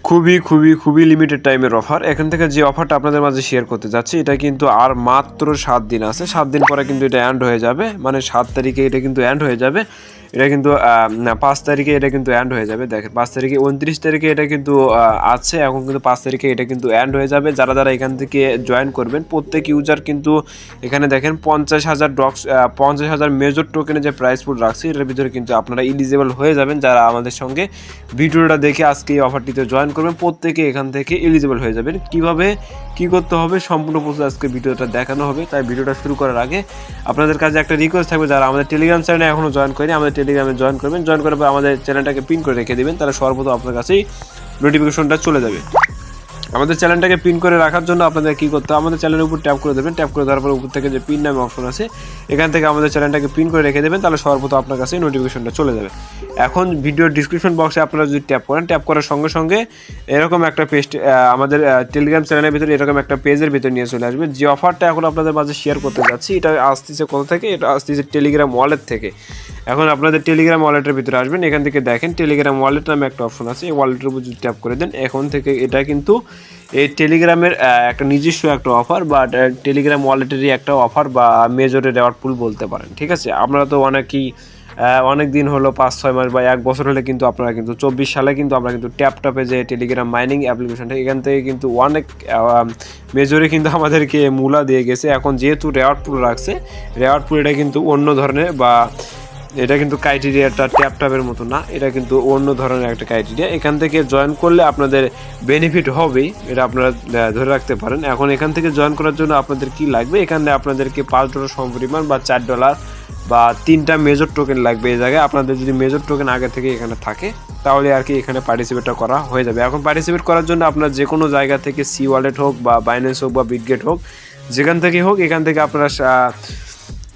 খুবই খুবই খুবই লিমিটেড টাইমের অফার। এখান থেকে যে অফারটা আপনাদের মাঝে শেয়ার করতে যাচ্ছি এটা কিন্তু আর মাত্র 7 দিন আছে। 7 দিন পরে কিন্তু এটা এন্ড হয়ে যাবে, মানে 7 তারিখে এটা কিন্তু এন্ড হয়ে যাবে। এটা কিন্তু 5 তারিখে এটা কিন্তু এন্ড হয়ে যাবে। দেখেন 5 তারিখে 29 তারিখে এটা কিন্তু আছে, এখন কিন্তু 5 তারিখে এটা কিন্তু এন্ড হয়ে যাবে। যারা যারা এখান থেকে জয়েন করবেন প্রত্যেক ইউজার কিন্তু এখানে দেখেন 50,000 মেজর টোকেনের যে প্রাইস পুল রাখছি এটার ভিতরে কিন্তু আপনারা এলিজিবল হয়ে যাবেন। যারা আমাদের সঙ্গে ভিডিওটা দেখে আজকে এই অফারটিতে জয়েন করবেন প্রত্যেকে এখান থেকে এলিজিবল হয়ে যাবেন। কিভাবে কি করতে হবে সম্পূর্ণ প্রসেস আজকে ভিডিওটা দেখানো হবে। তাই ভিডিওটা শুরু করার আগে আপনাদের কাছে একটা রিকোয়েস্ট থাকবে, যারা আমাদের টেলিগ্রাম চ্যানেলে এখনও জয়েন করেনি আমাদের টেলিগ্রামে জয়েন করবেন। জয়েন করার পর আমাদের চ্যানেলটাকে পিন করে রেখে দেবেন, তাহলে সর্বপ্রথম আপনার কাছেই নোটিফিকেশনটা চলে যাবে। আমাদের চ্যানেলটাকে পিন করে রাখার জন্য আপনাদের কী করতে হবে, আমাদের চ্যানেলের উপর ট্যাপ করে দেবেন। ট্যাপ করে দেওয়ার পর উপর থেকে যে পিন নামে অপশন আছে এখান থেকে আমাদের চ্যানেলটাকে পিন করে রেখে দেবেন, তাহলে সর্বপ্রথম আপনার কাছে নোটিফিকেশনটা চলে যাবে। এখন ভিডিওর ডিসক্রিপশন বক্সে আপনারা যদি ট্যাপ করেন, ট্যাপ করার সঙ্গে সঙ্গে এরকম একটা পেজ আমাদের টেলিগ্রাম চ্যানেলের ভিতরে এরকম একটা পেজের ভিতরে নিয়ে চলে আসবে। যে অফারটা এখন আপনাদের মাঝে শেয়ার করতে যাচ্ছি এটা আসতেছে কোথা থেকে, এটা আসতেছে টেলিগ্রাম ওয়ালেট থেকে। এখন আপনাদের টেলিগ্রাম ওয়ালেটের ভিতরে আসবেন, এখান থেকে দেখেন টেলিগ্রাম ওয়ালেট নামে একটা অপশন আছে, এই ওয়ালেটের উপর যদি ট্যাপ করে দেন এখন থেকে এটা কিন্তু এই টেলিগ্রামের একটা নিজস্ব একটা অফার বা টেলিগ্রাম ওয়ালেটেরই একটা অফার বা মেজরের রেওয়ার্ড পুল বলতে পারেন। ঠিক আছে, আমরা তো অনেক দিন হলো 5-6 মাস বা 1 বছর হলে কিন্তু আপনারা কিন্তু 24 সালে কিন্তু আমরা কিন্তু ট্যাপে যে টেলিগ্রাম মাইনিং অ্যাপ্লিকেশনটা এখান থেকে কিন্তু অনেক মেজরে কিন্তু আমাদেরকে মূলা দিয়ে গেছে। এখন যেহেতু রেওয়ার্ড পুল রাখছে, রেওয়ার্ড পুল এটা কিন্তু অন্য ধরনের বা এটা কিন্তু ক্রাইটেরিয়াটা ট্যাপের মতো না, এটা কিন্তু অন্য ধরনের একটা ক্রাইটেরিয়া। এখান থেকে জয়েন করলে আপনাদের বেনিফিট হবেই, এটা আপনারা ধরে রাখতে পারেন। এখন এখান থেকে জয়েন করার জন্য আপনাদের কি লাগবে, এখানে আপনাদেরকে $5 সমপরিমাণ বা $4 বা 3টা মেজর টোকেন লাগবে। এই জায়গায় আপনাদের যদি মেজর টোকেন আগে থেকে এখানে থাকে তাহলে আর কি এখানে পার্টিসিপেটটা করা হয়ে যাবে। এখন পার্টিসিপেট করার জন্য আপনার যে কোনো জায়গা থেকে সি ওয়ালেট হোক বা বাইন্যান্স হোক বা বিটগেট হোক, যেখান থেকে হোক এখান থেকে আপনারা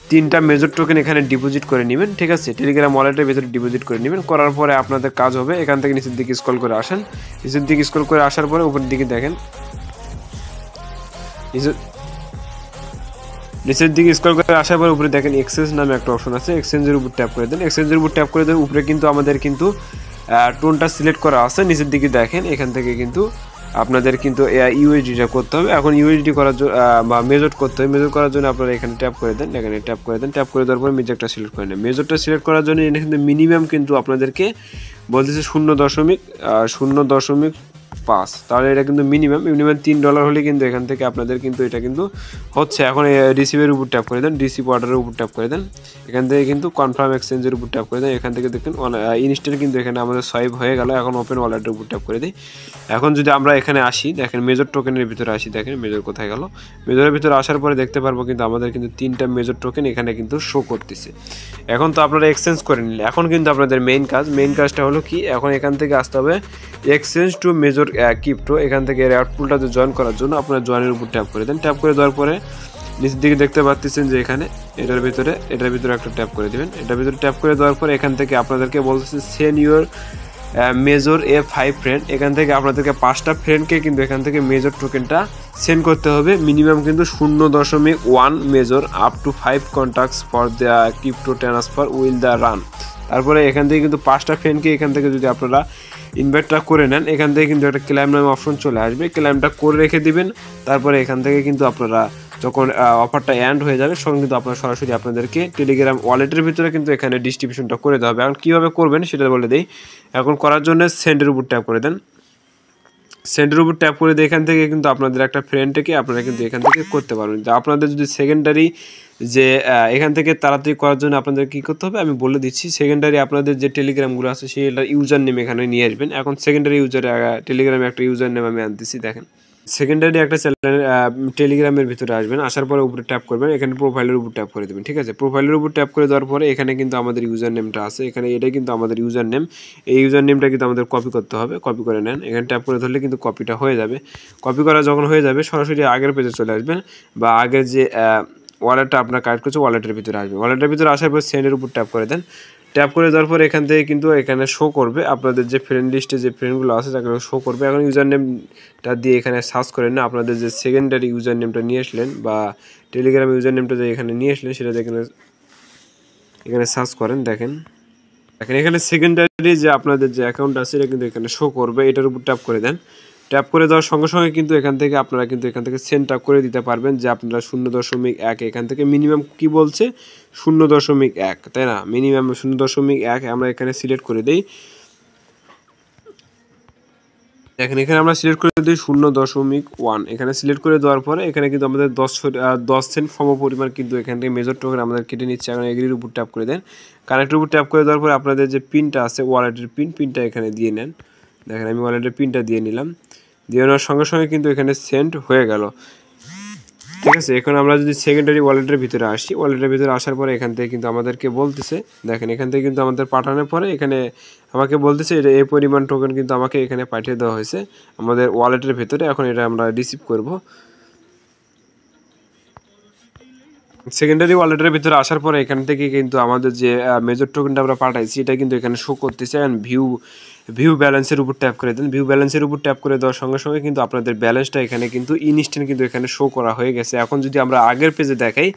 3টা মেজর টোকেন এখানে ডিপোজিট করে নেবেন। ঠিক আছে, টেলিগ্রাম ওয়ালেটের ভিতরে ডিপোজিট করে নেবেন। করার পরে আপনাদের কাজ হবে এখান থেকে নিচের দিকে স্ক্রল করে আসেন। নিচের দিকে স্ক্রল করে আসার পরে উপরের দিকে দেখেন, নিচের দিকে স্ক্রল করে আসার পরে উপরে দেখেন এক্সচেঞ্জ নামে একটা অপশন আছে, এক্সচেঞ্জের উপর ট্যাপ করে দেন। এক্সচেঞ্জের উপর ট্যাপ করে দেন, উপরে কিন্তু আমাদের কিন্তু টোনটা সিলেক্ট করা আছে। নিচের দিকে দেখেন এখান থেকে কিন্তু আপনাদের কিন্তু ইউএসডিটা করতে হবে। এখন ইউএসডি করার জন্য বা মেজর করতে হবে, মেজর করার জন্য আপনারা এখানে ট্যাপ করে দেন, এখানে ট্যাপ করে দেন। ট্যাপ করে দেওয়ার পরে মেজরটা সিলেক্ট করে নেন। মেজরটা সিলেক্ট করার জন্য এখানে কিন্তু মিনিমাম কিন্তু আপনাদেরকে বলতেছে 0.5, তাহলে এটা কিন্তু মিনিমাম $3 হলে কিন্তু এখান থেকে আপনাদের কিন্তু এটা কিন্তু হচ্ছে। এখন রিসিভের উপর ট্যাপ করে দেন, রিসিভ অর্ডারের উপর ট্যাপ করে দেন, এখান থেকে কিন্তু কনফার্ম এক্সচেঞ্জের উপর ট্যাপ করে দেন। এখান থেকে দেখেন ইনস্ট্যান্ট কিন্তু এখানে আমাদের সোয়াইপ হয়ে গেল। এখন ওপেন ওয়ালেটের উপর ট্যাপ করে দিই। এখন যদি আমরা এখানে আসি, দেখেন মেজর টোকেনের ভিতরে আসি, দেখেন মেজর কোথায় গেল। মেজরের ভিতরে আসার পরে দেখতে পারবো কিন্তু আমাদের কিন্তু 3টা মেজর টোকেন এখানে কিন্তু শো করতেছে। এখন তো আপনারা এক্সচেঞ্জ করে নিলে এখন কিন্তু আপনাদের মেইন কাজটা হলো কি, এখন এখান থেকে আসতে হবে এক্সচেঞ্জ টু মেজর ক্রিপ্টো। এখান থেকে রেওয়ার্ড পুলটাতে জয়েন করার জন্য আপনারা জয়েনের উপর ট্যাপ করে দেন। ট্যাপ করে দেওয়ার পরে নিচের দিকে দেখতে পাচ্ছেন যে এখানে এটার ভিতরে একটা ট্যাপ করে দিবেন। এটার ভিতরে ট্যাপ করে দেওয়ার পরে এখান থেকে আপনাদেরকে বলতেছে সেন্ড ইউর মেজর 5 ফ্রেন্ড। এখান থেকে আপনাদেরকে 5টা ফ্রেন্ডকে কিন্তু এখান থেকে মেজর টোকেনটা সেন্ড করতে হবে। মিনিমাম কিন্তু 0.1 major up to 5 contacts for the crypto transfer will the run. তারপরে এখান থেকে কিন্তু 5টা ফ্রেন্ডকে এখান থেকে যদি আপনারা ইনভাইটটা করে নেন, এখান থেকে কিন্তু একটা ক্লেম নামে অপশন চলে আসবে, ক্লেমটা করে রেখে দিবেন। তারপরে এখান থেকে কিন্তু আপনারা যখন অফারটা এন্ড হয়ে যাবে তখন কিন্তু আপনারা সরাসরি আপনাদেরকে টেলিগ্রাম ওয়ালেটের ভিতরে কিন্তু এখানে ডিস্ট্রিবিউশনটা করে দেওয়া হবে। এখন কীভাবে করবেন সেটা বলে দিই। এখন করার জন্য সেন্ডের উপর ট্যাপ করে দেন। সেন্ডের উপর ট্যাপ করে দিয়ে এখান থেকে কিন্তু আপনাদের একটা ফ্রেন্ডকে আপনারা কিন্তু এখান থেকে করতে পারবেন। আপনাদের যদি সেকেন্ডারি যে এখান থেকে তাড়াতাড়ি করার জন্য আপনাদের কী করতে হবে আমি বলে দিচ্ছি। সেকেন্ডারি আপনাদের যে টেলিগ্রামগুলো আছে সেইটার ইউজার নেম এখানে নিয়ে আসবেন। এখন সেকেন্ডারি টেলিগ্রামে একটা ইউজার নেম আমি আনতেছি, দেখেন সেকেন্ডারি একটা টেলিগ্রামের ভিতরে আসবেন। আসার পরে উপরে ট্যাপ করবেন, এখানে প্রোফাইলের উপর ট্যাপ করে দেবেন। ঠিক আছে, প্রোফাইলের উপর ট্যাপ করে দেওয়ার পরে এখানে কিন্তু আমাদের ইউজার নেমটা আছে, এখানে এটাই কিন্তু আমাদের ইউজার নেম। এই ইউজার নেমটা কিন্তু আমাদের কপি করতে হবে, কপি করে নেন। এখানে ট্যাপ করে ধরলে কিন্তু কপিটা হয়ে যাবে। কপি করা যখন হয়ে যাবে সরাসরি আগের পেজে চলে আসবেন বা আগের যে ওয়ালেটটা আপনার কানেক্ট করছে ওয়ালেটের ভিতরে আসবেন। ওয়ালেটের ভিতরে আসার পর সেন্ডের উপর ট্যাপ করে দেন। ট্যাপ করে দেওয়ার পর এখান থেকে কিন্তু এখানে শো করবে আপনাদের যে ফ্রেন্ড লিস্টে যে ফ্রেন্ডগুলো আছে তাকে শো করবে। এখন ইউজার নেমটা দিয়ে এখানে সার্চ করেন না, আপনাদের যে সেকেন্ডারি ইউজার নেমটা নিয়ে আসলেন বা টেলিগ্রাম ইউজার নেমটা যে এখানে নিয়ে আসলেন সেটা এখানে সার্চ করেন। দেখেন দেখেন এখানে সেকেন্ডারি যে আপনাদের যে অ্যাকাউন্ট আছে এটা কিন্তু এখানে শো করবে, এটার উপর ট্যাপ করে দেন। ট্যাপ করে দেওয়ার সঙ্গে সঙ্গে কিন্তু এখান থেকে আপনারা কিন্তু এখান থেকে সেন্ড আপ করে দিতে পারবেন যে আপনারা 0.1 এখান থেকে মিনিমাম কি বলছে 0.1, তাই না? মিনিমাম 0.1 আমরা এখানে সিলেক্ট করে দেই। দেখেন এখানে আমরা সিলেক্ট করে দিই 0.1, এখানে সিলেক্ট করে দেওয়ার পরে এখানে কিন্তু আমাদের 10 সেন্ট সম পরিমাণ কিন্তু এখান থেকে মেজর টোকেন আমাদের কেটে নিচ্ছে। এখন এগ্রির উপর ট্যাপ করে দেন। কানেক্টের উপর ট্যাপ করে দেওয়ার পরে আপনাদের যে পিনটা আছে ওয়ালেটের পিনটা এখানে দিয়ে নেন। দেখেন আমি ওয়ালেটের পিনটা দিয়ে নিলাম। দিয়ে নেওয়ার সঙ্গে সঙ্গে কিন্তু এখানে সেন্ড হয়ে গেল, ঠিক আছে। এখন আমরা যদি সেকেন্ডারি ওয়ালেটের ভিতরে আসি, ওয়ালেটের ভিতরে আসার পরে এখান থেকে কিন্তু আমাদেরকে বলতেছে, দেখেন এখান থেকে কিন্তু আমাদের পাঠানোর পরে এখানে আমাকে বলতেছে এটা এই পরিমাণ টোকেন কিন্তু আমাকে এখানে পাঠিয়ে দেওয়া হয়েছে আমাদের ওয়ালেটের ভিতরে। এখন এটা আমরা রিসিভ করব। সেকেন্ডারি ওয়ালেটের ভিতরে আসার পরে এখান থেকে কিন্তু আমাদের যে মেজর টোকেনটা আমরা পাঠাইছি এটা কিন্তু এখানে শো করতেছে। অ্যান্ড ভিউ ব্যালেন্সের উপর ট্যাপ করে দেন। ভিউ ব্যালেন্সের উপর ট্যাপ করে দেওয়ার সঙ্গে সঙ্গে কিন্তু আপনাদের ব্যালেন্সটা এখানে কিন্তু ইনস্ট্যান্ট কিন্তু এখানে শো করা হয়ে গেছে। এখন যদি আমরা আগের পেজে দেখাই,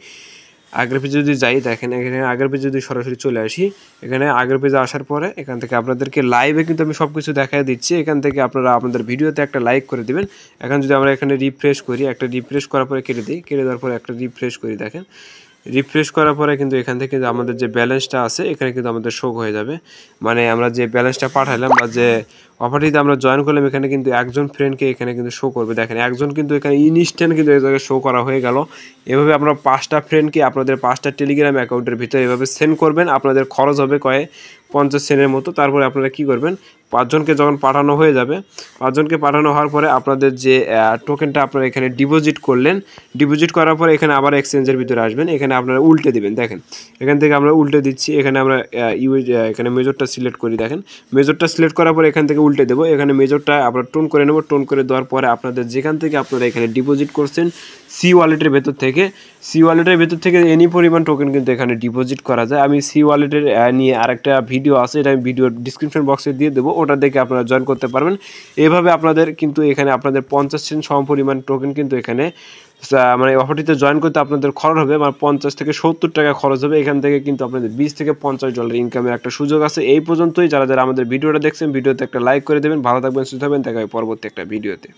আগের পেজে যদি যাই, দেখেন এখানে আগের পেজে যদি সরাসরি চলে আসি, এখানে আগের পেজে আসার পরে এখান থেকে আপনাদেরকে লাইভে কিন্তু আমি সব কিছু দেখাই দিচ্ছি। এখান থেকে আপনারা আপনাদের ভিডিওতে একটা লাইক করে দিবেন। এখন যদি আমরা এখানে রিফ্রেশ করি, একটা রিফ্রেশ করার পরে কেটে দিই, কেটে দেওয়ার পরে একটা রিফ্রেশ করি, দেখেন রিফ্রেশ করার পরে কিন্তু এখান থেকে আমাদের যে ব্যালেন্সটা আছে এখানে কিন্তু আমাদের শো হয়ে যাবে। মানে আমরা যে ব্যালেন্সটা পাঠালাম বা যে অফারটিতে আমরা জয়েন করলাম এখানে কিন্তু একজন ফ্রেন্ডকে এখানে কিন্তু শো করবে। দেখেন একজন কিন্তু এখানে ইনস্ট্যান্ট কিন্তু এই জায়গায় শো করা হয়ে গেল। এভাবে আপনারা 5টা ফ্রেন্ডকে আপনাদের 5টা টেলিগ্রাম অ্যাকাউন্টের ভিতরে এভাবে সেন্ড করবেন। আপনাদের খরচ হবে 50 সেন্টের মতো। তারপরে আপনারা কি করবেন, 5জনকে যখন পাঠানো হয়ে যাবে, 5জনকে পাঠানো হওয়ার পরে আপনাদের যে টোকেনটা আপনারা এখানে ডিপোজিট করলেন, ডিপোজিট করার পরে এখানে আবার এক্সচেঞ্জের ভিতরে আসবেন। এখানে আপনারা উল্টে দিবেন। দেখেন এখান থেকে আমরা উল্টে দিচ্ছি। এখানে আমরা এখানে মেজরটা সিলেক্ট করি। দেখেন মেজরটা সিলেক্ট করার পরে এখান থেকে উল্টে দেবো। এখানে মেজরটা আমরা টোন করে নেব। টোন করে দেওয়ার পরে আপনাদের যেখান থেকে আপনারা এখানে ডিপোজিট করছেন সি ওয়ালেটের ভেতর থেকে এনি পরিমাণ টোকেন কিন্তু এখানে ডিপোজিট করা যায়। আমি সি ওয়ালেটের নিয়ে আরেকটা ভিডিও আছে, এটা আমি ভিডিও ডিসক্রিপশন বক্সে দিয়ে দেবো, ওটা দেখে আপনারা জয়েন করতে পারবেন। এভাবে আপনাদের কিন্তু এখানে আপনাদের 50 সেন্ট সম পরিমাণ টোকেন কিন্তু এখানে মানে অফারটিতে জয়েন করতে আপনাদের খরচ হবে মানে 50 থেকে 70 টাকা খরচ হবে। এখান থেকে কিন্তু আপনাদের 20 থেকে $50 ইনকামের একটা সুযোগ আছে। এই পর্যন্তই। যারা যারা আমাদের ভিডিওটা দেখছেন ভিডিওতে একটা লাইক করে দেবেন। ভালো থাকবেন, সুস্থ থাকবেন। দেখা হবে পরবর্তী একটা ভিডিওতে।